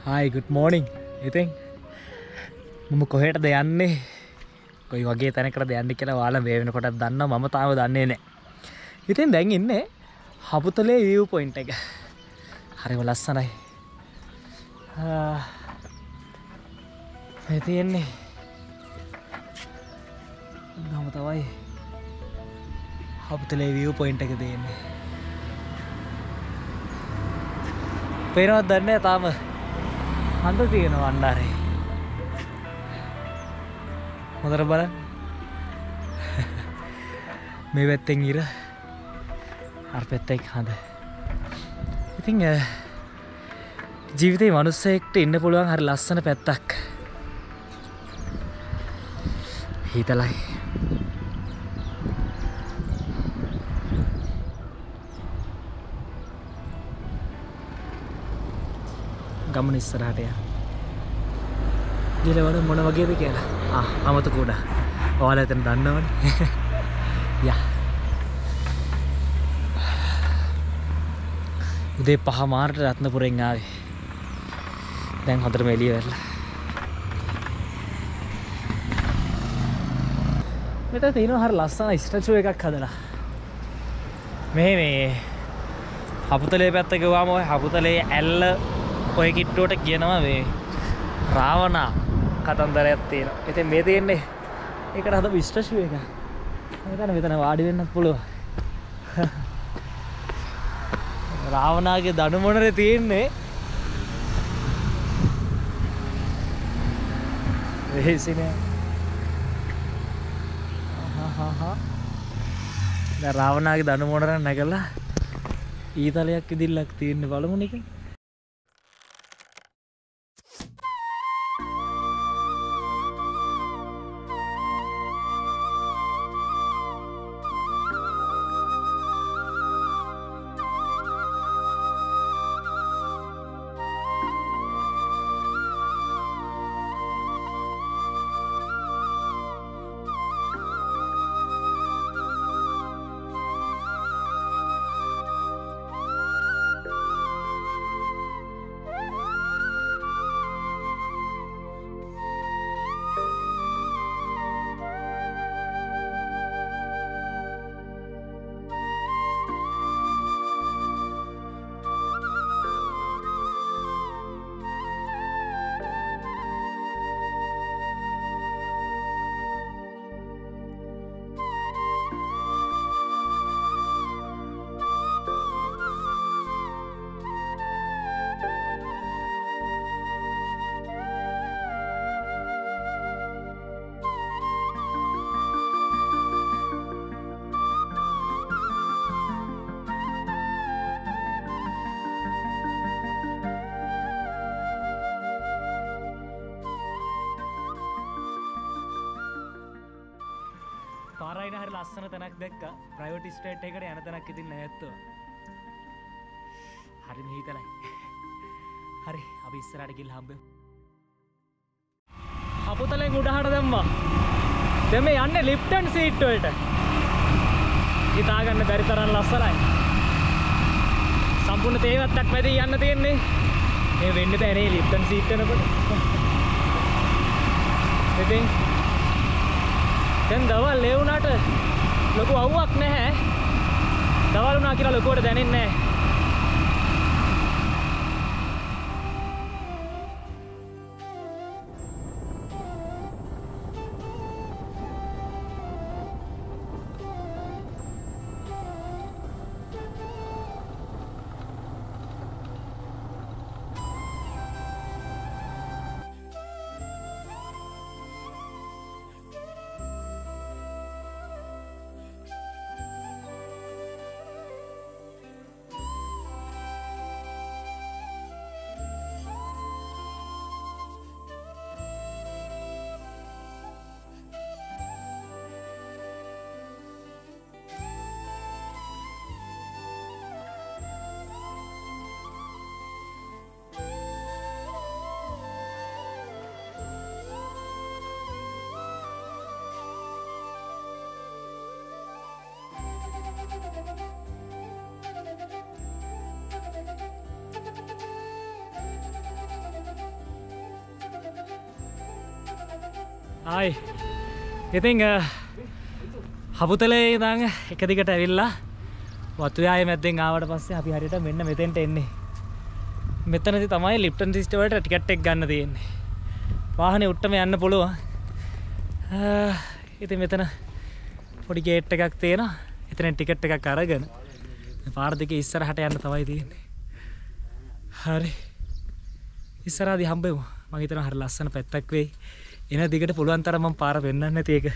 Hi, good morning. ඉතින් මම කොහෙටද යන්නේ? කොයි වගේ තැනකටද යන්නේ කියලා ඔයාලා මේ වෙනකොටත් දන්නවා මම තාම දන්නේ නැහැ. ඉතින් දැන් ඉන්නේ හපුතලේ view point එක. හරිම ලස්සනයි. මේ තියෙන්නේ ගම තමයි හපුතලේ view point එක තියෙන්නේ. පේනවද දන්නේ නැහැ තාම. හඳ තියෙනවා අnder. හොඳට බලන්න. මේ පැත්තෙන් ඉර අර පැත්තෙන් හඳ. ඉතින් ජීවිතේ මිනිස්සෙක්ට ඉන්න පුළුවන් හරි ලස්සන පැත්තක්. හීතලයි. ගමන ඉස්සරහට යන්න. ගිහලා බලන්න මොන වගේද කියලා. අමතක උඩ. ඔයාලා එතන දන්නවනේ. යා. උදේ 5 මාරට රත්නපුරෙන් ආවේ. දැන් හොඳටම එළිය වෙරලා. මෙතන තියෙනවා හරි ලස්සන ස්ටැචු එකක් හදලා. මේ හපුතලේ පැත්ත ගියාම ඔය හපුතලේ ඇල්ල ඔය කිට්ටුවට කියනවා මේ රාවණා කතන්දරයක් තියෙනවා. ඉතින් මේ තියෙන්නේ ඒකට හදපු ස්ටැචු එක. මෙතන වාඩි වෙන්නත් පුළුවන්. රාවණාගේ දඩු මොනරේ තියෙන්නේ. වෙහිසිනේ. දැන් රාවණාගේ දඩු මොනරෙන් නැගලා ඊතලයක් ඉදිරියක් තියෙන්නේ බලමු නික. පාරයින හරි ලස්සන තැනක් දැක්කා. ප්‍රයිවට් ස්ටේට් එකට යන තැනක් ඉතින් නැහැත්තෝ. හරිම හීතලයි. හරි අපි ඉස්සරහට ගිහලා හම්බෙමු. හපුතලෙන් උඩහට දැම්මා. දැන් මේ යන්නේ ලිෆ්ටන් සීට් වලට. හිතා ගන්න බැරි තරම් ලස්සනයි. සම්පූර්ණ තේවත්තක් මැද යන්න තියෙන්නේ. මේ වෙන්න බෑ නේ ලිෆ්ටන් සීට් වෙනකොට. ඉතින් දැන් දවල් ඒ වුණාට ලොකු අවුවක් නැහැ. දවල් වුණා කියලා ලොකුවට දැනෙන්නේ නැහැ. ආයි ඉතින් හබුතලේ ඉඳන් එක දිගට ඇවිල්ලා වතුයායේ මැද්දෙන් ආවට පස්සේ අපි හරියට මෙන්න මෙතෙන්ට එන්නේ. මෙතනදී තමයි ලිප්ටන් සිස්ටම් වලට ටිකට් එක ගන්න තියෙන්නේ. වාහනේ උට්ටම යන්න පුළුවන්. ඉතින් මෙතන පොඩි ගේට් එකක් තියෙනවා. එතන ටිකට් එකක් අරගෙන පාර දෙකේ ඉස්සරහට යන්න තමයි තියෙන්නේ. හරි. ඉස්සරහදී හම්බෙමු. මම හිතනවා හරි ලස්සන පැත්තක් වෙයි. එන දිගට පුළුවන් තරම් මම පාර වෙන්නන්න නැති එක.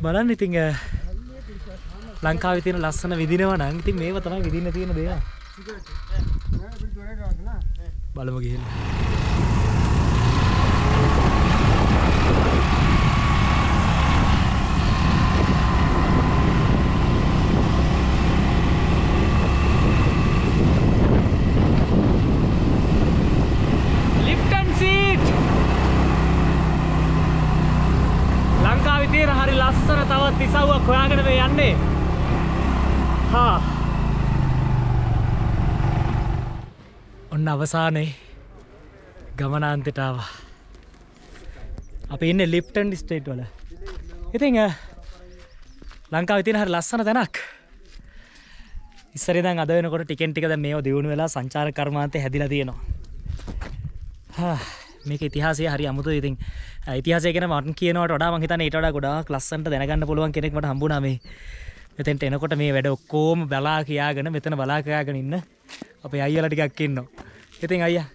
බලන්න ඉතින් ලංකාවේ තියෙන ලස්සන විදිනවා නම් ඉතින් මේව තමයි විදින්න තියෙන දේවල්. බලමු ගිහිල්ලා. හරි ලස්සන තවත් ඉසව්වක් හොයාගෙන මේ යන්නේ. ඔන්න අවසානයේ ගමනාන්තයට ආවා. අපි ඉන්නේ ලිප්ටන් ස්ට්‍රීට් වල. ඉතින් ලංකාවේ තියෙන හරි ලස්සන තැනක්. ඉස්සර ඉඳන් අද වෙනකොට ටිකෙන් ටික දැන් මේව දියුණු වෙලා සංචාරක කර්මාන්තේ හැදිලා තියෙනවා. මේක ඉතිහාසය හරි අමුතුයි. ඉතින් ඉතිහාසය ගැන මම කියනවට වඩා මම හිතන්නේ ඊට වඩා ගොඩාක් ලස්සනට දැනගන්න පුළුවන් කෙනෙක් මට හම්බුණා මේ. මෙතෙන්ට එනකොට මේ වැඩ ඔක්කොම බලා කියාගෙන මෙතන බලා කියාගෙන ඉන්න අපේ අයියලා ටිකක් ඉන්නවා. ඉතින් අයියා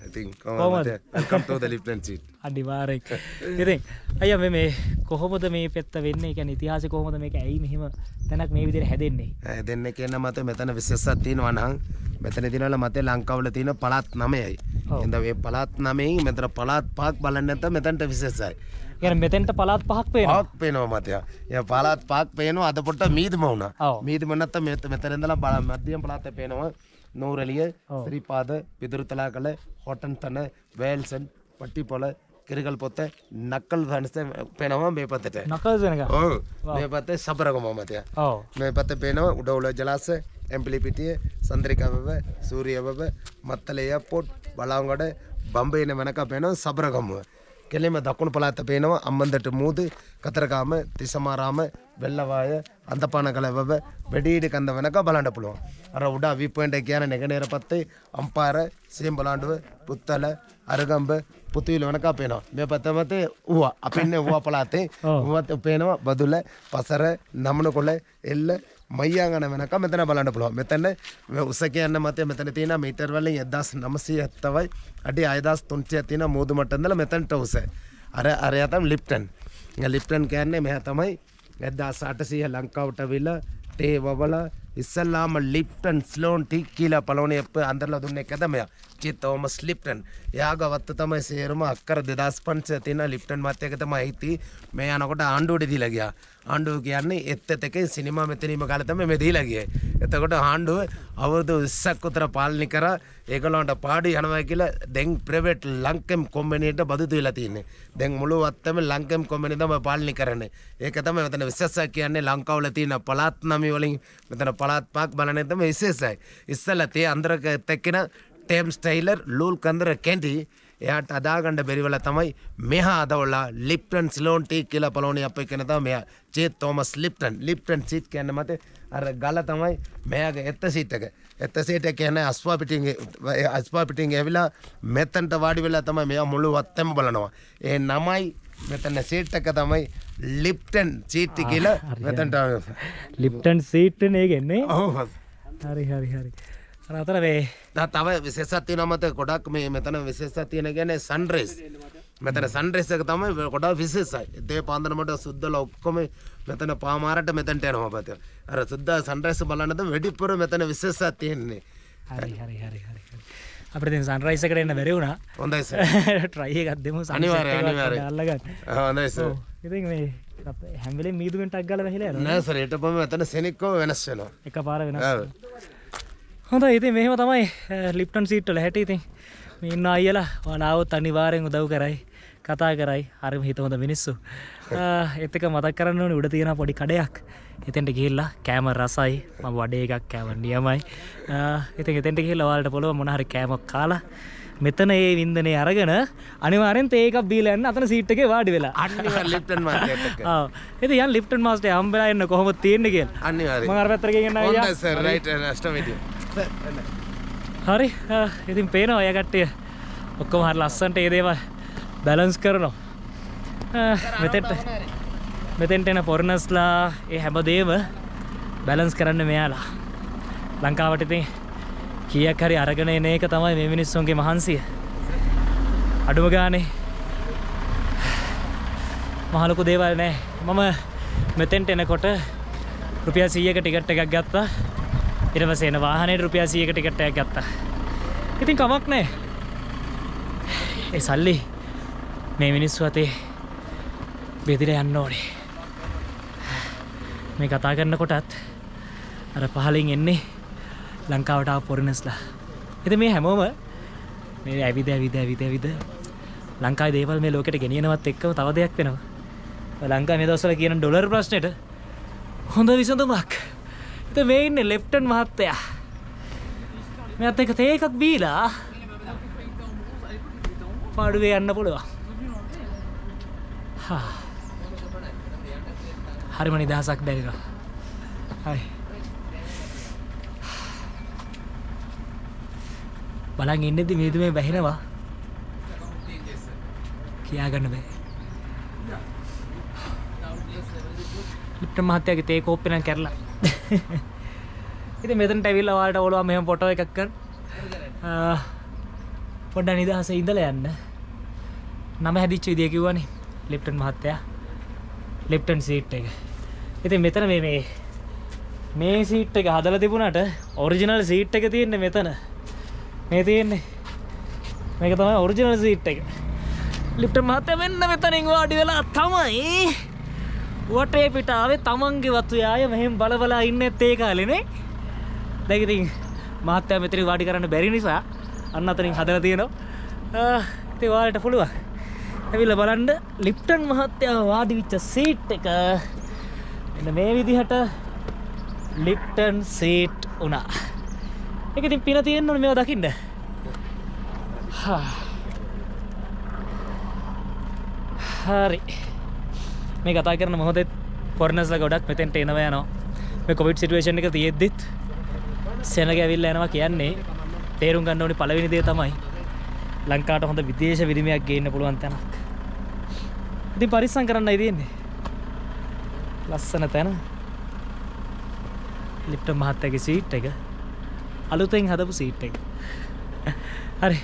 ඉතින් කොහොමද? welcome to the Lipton seat. අනිවාර්යයෙන්. ඉතින් අයියා මේ කොහොමද මේ පැත්ත වෙන්නේ? කියන්නේ ඉතිහාසය කොහොමද මේක ඇයි මෙහෙම තැනක් මේ විදිහට හැදෙන්නේ? හැදෙන්නේ කියන මත මෙතන විශේෂයක් තියෙනවා නම් මෙතන දිනවල මතේ ලංකාවල තියෙන පළාත් 9යි. එහෙනම් මේ පළාත් 9න් මෙතන පළාත් 5ක් බලන්න නැත්නම් මෙතනට විශේෂයි. කියන්නේ මෙතෙන්ට පළාත් 5ක් පේනවා. 5ක් පේනවා මතය. යා පළාත් 5ක් පේනවා අද පොට්ට මීදම වුණා. මීදම නැත්නම් මෙතන ඉඳලා මධ්‍යම පළාතේ පේනවා. නූරලිය, ශ්‍රීපාද, පිදුරුතලාකල, හොටන්තන, වේල්සන්, පට්ටිපොළ, කිරිකල් පොත, නක්කල් ධනස්ත පේනවා මේ පැත්තට. නක්කල් දෙනක. ඔව්. මේ පැත්තේ සබරගම මතය. ඔව්. මේ පැත්තේ පේනවා උඩවුල ජලාශය, එම්පලිපිටිය, සන්ද්‍රිකාවව, සූරියවව, මත්තල එයාපෝට්, බලාංගොඩ, බම්බේන වෙනක පේනවා සබරගම. කෙලෙම දකුණු පළාත පේනවා අම්බන්දට මූද, කතරගම, තිසමාරාම, වෙල්ලවාය, අන්තපානකලවව, වෙඩීඩ කන්ද වෙනක බලන්න පුළුවන්. අර උඩ වී පොයින්ට් එක කියන නෙගනේරපත්තේ අම්පාර, සීම්බලාඬුව, පුත්තල, අරගම්බ, පුතුවිල වෙනක පේනවා. මේ පැත්ත මතේ ඌවා. අපි ඉන්නේ ඌවා පළාතේ. ඌවත් පේනවා බදුල, පසර, නමනකොළ, එල්ල, මයියාගන වෙනක මෙතන බලන්න පුළුවන්. මෙතන උස කියන්න මතේ මෙතන තියෙන මීටර් වලින් 1970යි අඩි 6300ක් තියෙන මෝදු මට්ටම් ඉඳලා මෙතනට උස. අර යතම් ලිප්ටන්. ලිප්ටන් කියන්නේ මෙහා තමයි 1800 ලංකාවට විලා තේ වවලා ඉස්සල්ලාම ලිප්ටන් ස්ලෝන් ටී කියලා පළවනේ අන්දරලා දුන්නේ එකද මෙයා. චිතෝමස් ලිප්ටන්. යාගවත් තමයි සේරම අක්කර 2500 තියෙන ලිප්ටන් මාත් එක තමයි හිටි මේ යනකොට ආණ්ඩුවට දීලා ගියා. ආණ්ඩුව කියන්නේ එත් එකේ සිනමා මෙතනීම කාලේ තමයි මේ දීලා ගියේ. එතකොට ආණ්ඩුව අවුරුදු 20ක් උතර පාලනය කරා ඒගොල්ලන්ට පාඩු යනවා කියලා දැන් ප්‍රයිවට් ලංකම් කම්පැනිට බදු දීලා තියෙන්නේ. දැන් මුළු වත්තම ලංකම් කම්පැනි තමයි පාලනය කරන්නේ. ඒක තමයි මෙතන විශේෂයක් කියන්නේ ලංකාවල තියෙන පළාත් 9 වලින් මෙතන පළාත් 5ක් බලන්නේ තමයි විශේෂයි. ඉස්සලා තේ අන්දරක තැක්කින ටේම් ස්ටයිලර් ලූල් කන්දර කැන්ටි එයාට අදාගන්න බැරිවල තමයි මෙහා අදවලා ලිප්ටන් ස්ලෝන් ටී කියලා පළවනේ අපේ කෙන තමයි මෙයා චේත් තෝමස් ලිප්ටන් සීට් කියන්නේ මත අර ගල තමයි මෙයාගේ එත්ත සීට් එක. එත්ත සීට් එක කියන්නේ අස්පා පිටින් ඇවිලා මෙතනට වාඩි වෙලා තමයි මෙයා මුළු වත්තම බලනවා. ඒ නමයි මෙතන සීට් එක තමයි ලිප්ටන් සීට් කියලා මෙතනට ලිප්ටන් සීට් නේ ගෙන්නේ. ඔව්. හරි. අතර මේ තව විශේෂයක් තියෙනවා මත ගොඩක් මේ මෙතන විශේෂයක් තියෙන කියන්නේ සන්රයිස්. මෙතන සන්රයිස් එක තමයි ගොඩක් විශේෂයි. ඒ පාන්දරමට සුද්දලා ඔක්කොම මෙතන පාමාරට මෙතනට යනවා මත. අර සුද්දා සන්රයිස් බලන්නද වෙඩිපුර මෙතන විශේෂයක් තියෙන්නේ. හරි. අපිට දැන් සන්රයිස් එකට එන්න බැරි වුණා. හොඳයි සර්. try එකක් දෙමු. අනිවාර්යයෙන්. අල්ලගන්න. හොඳයි සර්. ඉතින් මේ හැම වෙලේම මීදුමෙන් ටක් ගාලා වැහිලා යනවා. නෑ සර් ඊට පස්සේ මෙතන සෙනික්කෝ වෙනස් වෙනවා. එකපාර වෙනස්. හොඳයි ඉතින් මෙහෙම තමයි ලිප්ටන් සීට් වල හැටි. ඉතින් මේ ඉන්න අයියලා ඔයාලවත් අනිවාර්යෙන් උදව් කරයි කතා කරයි. හරිම හිත හොඳ මිනිස්සු. ඒත් එක මතක් කරන්න ඕනේ උඩ තියෙන පොඩි කඩයක්. එතෙන්ට ගිහිල්ලා කෑම රසයි. මම වඩේ එකක් කෑම නියමයි. ඉතින් එතෙන්ට ගිහිල්ලා ඔයාලට පුළුවන් මොන හරි කෑමක් කාලා මෙතන ඒ වින්දනේ අරගෙන අනිවාර්යෙන් තේ එකක් බීලා යන්න අතන සීට් එකේ වාඩි වෙලා. අනිවාර්යෙන් ලිප්ටන් මාස්ටර්ට එක්ක. ආ. ඉතින් යන් ලිප්ටන් මාස්ටර් හම්බෙලා එන්න කොහොමද තියෙන්නේ කියලා. අනිවාර්යෙන්. මම අර පැත්තට ගෙනියන්න අයියා. හොඳයි සර් රයිට් අස්ටමේටිය. හරි. ඉතින් පේනවා ඔය කට්ටිය ඔක්කොම හරි ලස්සනට ඒ දේවල් බැලන්ස් කරනවා. මෙතෙන්ට එන ෆොරිනර්ස්ලා ඒ හැමදේම බැලන්ස් කරන්න මෙයාලා. ලංකාවට ඉතින් කීයක් හරි අරගෙන එන එක තමයි මේ මිනිස්සුන්ගේ මහන්සිය. අඩුම ගානේ මහ ලොකු දේවල් නෑ. මම මෙතෙන්ට එනකොට රුපියල් 100ක ටිකට් එකක් ගත්තා. ඊට පස්සේ එන වාහනේට රුපියල් 100ක ටිකට් එකක් ගත්තා. ඉතින් කමක් නෑ. ඒ සල්ලි මේ මිනිස්සු අතේ බෙදලා යන්න ඕනේ. මේ කතා කරනකොටත් අර පහලින් එන්නේ ලංකාවට ආව ෆොරිනර්ස්ලා. ඉතින් මේ හැමෝම මේ ඇවිද ලංකාවේ දේවල් මේ ලෝකෙට ගෙනියනවත් එක්කම තව දෙයක් වෙනවා. ලංකාවේ මේ දවස්වල කියන ඩොලර් ප්‍රශ්නෙට හොඳ විසඳුමක්. ඉතින් මේ ඉන්නේ ලෙෆ්ටන් මහත්තයා. මෙයාත් එක්ක තේ එකක් බීලා පාඩුවේ යන්න පුළුවන්. හරිම නිදහසක් දැනෙනවා. හරි. බලන් ඉන්නේදී මේ බැහැනවා. කියා ගන්න බෑ. ලිප්ටන් මහත්තයාගේ තේ කෝප්පේ නම් කැරලා. ඉතින් මෙතනට ඇවිල්ලා ඔයාලට ඕලුවා මෙහෙම ෆොටෝ එකක් ගන්න. පොඩ්ඩක් නිදහසේ ඉඳලා යන්න. නම හැදිච්ච විදිය කිව්වනේ ලිප්ටන් මහත්තයා. ලිප්ටන් සීට් එක. ඉතින් මෙතන මේ සීට් එක හදලා තිබුණාට ඔරිජිනල් සීට් එක තියෙන්නේ මෙතන. මේ තියෙන්නේ. මේක තමයි ඔරිජිනල් සීට් එක. ලිප්ටන් මහත්තයා මෙන්න මෙතනින් වාඩි වෙලා තමයි වටේ පිට ආවේ තමන්ගේ වතු යාය මෙහෙම බලබලා ඉන්නෙත් ඒ කාලේනේ. දැන් ඉතින් මහත්තයා මෙතන වාඩි කරන්න බැරි නිසා අන්න අතනින් හදලා තියෙනවා. ඉතින් ඔයාලට පුළුවන්. ඇවිල්ලා බලන්න ලිප්ටන් මහත්තයා වාඩි වෙච්ච සීට් එක. මෙන්න මේ විදිහට ලිප්ටන් සීට් උනා. ඒක ඉතින් පින තියෙන්න ඕනේ මේවා දකින්න. හරි. මේ කතා කරන මොහොතේ ෆොරිනර්ස්ලා ගොඩක් මෙතෙන්ට එනවා යනවා. මේ කොවිඩ් සිටුේෂන් එක තියෙද්දිත් සෙනග ඇවිල්ලා යනවා කියන්නේ තේරුම් ගන්න ඕනේ පළවෙනි දේ තමයි ලංකාවට හොඳ විදේශ විනිමයක් ගේන්න පුළුවන් තැනක්. ඉතින් පරිස්සම් කරන්නයි තියෙන්නේ. ලස්සන තැන. ලිප්ටන් මහත්තයාගේ සීට් එක. අලුතෙන් හදපු සීට් එක. හරි.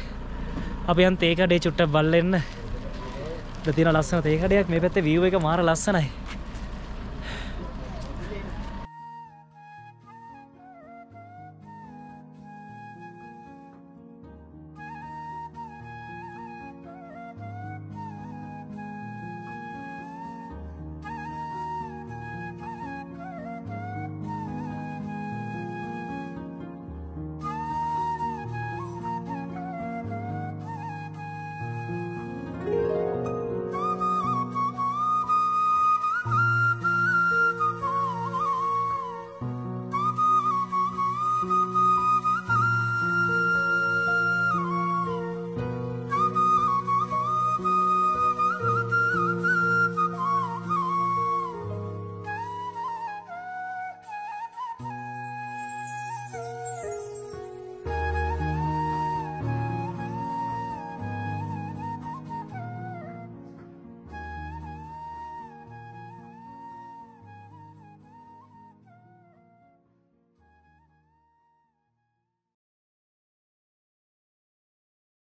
අපි යන් තේ කඩේ චුට්ටක් බලන්න. තියෙන ලස්සන තේ කඩයක් මේ පැත්තේ view එක මාර ලස්සනයි.